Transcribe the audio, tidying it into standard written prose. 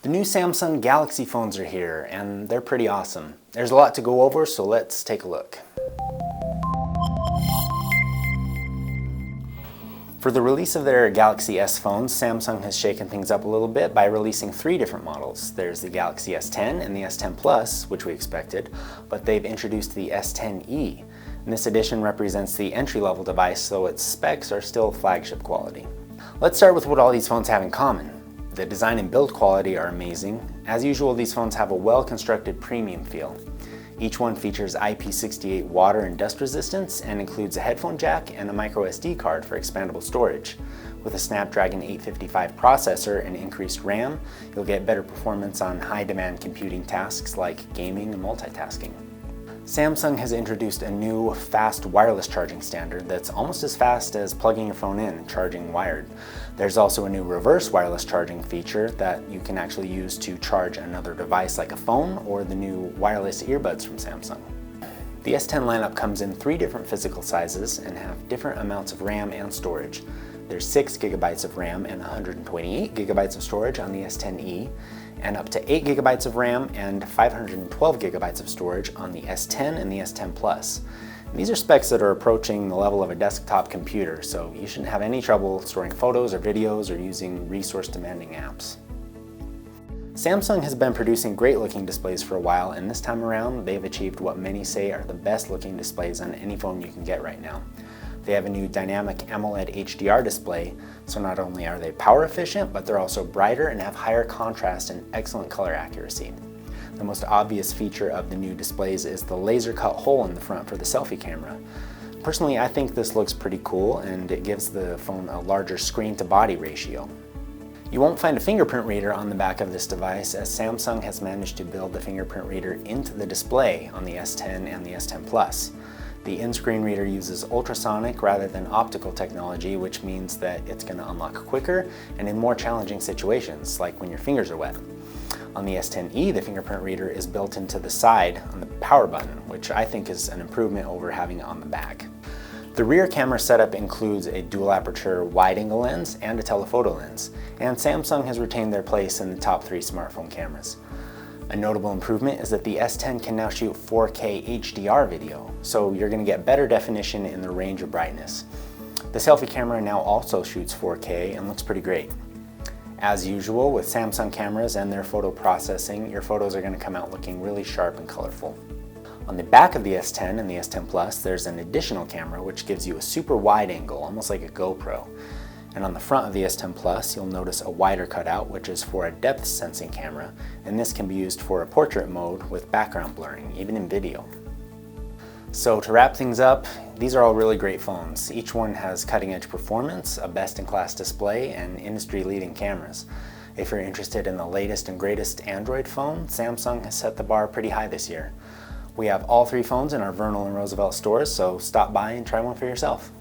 The new Samsung Galaxy phones are here, and they're pretty awesome. There's a lot to go over, so let's take a look. For the release of their Galaxy S phones, Samsung has shaken things up a little bit by releasing 3 different models. There's the Galaxy S10 and the S10 Plus, which we expected, but they've introduced the S10e. And this edition represents the entry-level device, so its specs are still flagship quality. Let's start with what all these phones have in common. The design and build quality are amazing. As usual, these phones have a well-constructed premium feel. Each one features IP68 water and dust resistance and includes a headphone jack and a micro SD card for expandable storage. With a Snapdragon 855 processor and increased RAM, you'll get better performance on high-demand computing tasks like gaming and multitasking. Samsung has introduced a new fast wireless charging standard that's almost as fast as plugging your phone in and charging wired. There's also a new reverse wireless charging feature that you can actually use to charge another device like a phone or the new wireless earbuds from Samsung. The S10 lineup comes in 3 different physical sizes and have different amounts of RAM and storage. There's 6 GB of RAM and 128 GB of storage on the S10e, and up to 8 GB of RAM and 512 GB of storage on the S10 and the S10 Plus. And these are specs that are approaching the level of a desktop computer, so you shouldn't have any trouble storing photos or videos or using resource-demanding apps. Samsung has been producing great-looking displays for a while, and this time around they've achieved what many say are the best-looking displays on any phone you can get right now. They have a new dynamic AMOLED HDR display, so not only are they power efficient, but they're also brighter and have higher contrast and excellent color accuracy. The most obvious feature of the new displays is the laser cut hole in the front for the selfie camera. Personally, I think this looks pretty cool, and it gives the phone a larger screen to body ratio. You won't find a fingerprint reader on the back of this device, as Samsung has managed to build the fingerprint reader into the display on the S10 and the S10 Plus. The in-screen reader uses ultrasonic rather than optical technology, which means that it's going to unlock quicker and in more challenging situations, like when your fingers are wet. On the S10e, the fingerprint reader is built into the side on the power button, which I think is an improvement over having it on the back. The rear camera setup includes a dual aperture wide-angle lens and a telephoto lens, and Samsung has retained their place in the top 3 smartphone cameras. A notable improvement is that the S10 can now shoot 4K HDR video, so you're going to get better definition in the range of brightness. The selfie camera now also shoots 4K and looks pretty great. As usual with Samsung cameras and their photo processing, your photos are going to come out looking really sharp and colorful. On the back of the S10 and the S10 Plus, there's an additional camera which gives you a super wide angle, almost like a GoPro. And on the front of the S10 Plus, you'll notice a wider cutout, which is for a depth sensing camera, and this can be used for a portrait mode with background blurring, even in video. So to wrap things up, these are all really great phones. Each one has cutting-edge performance, a best-in-class display, and industry-leading cameras. If you're interested in the latest and greatest Android phone, Samsung has set the bar pretty high this year. We have all 3 phones in our Vernal and Roosevelt stores, so stop by and try one for yourself.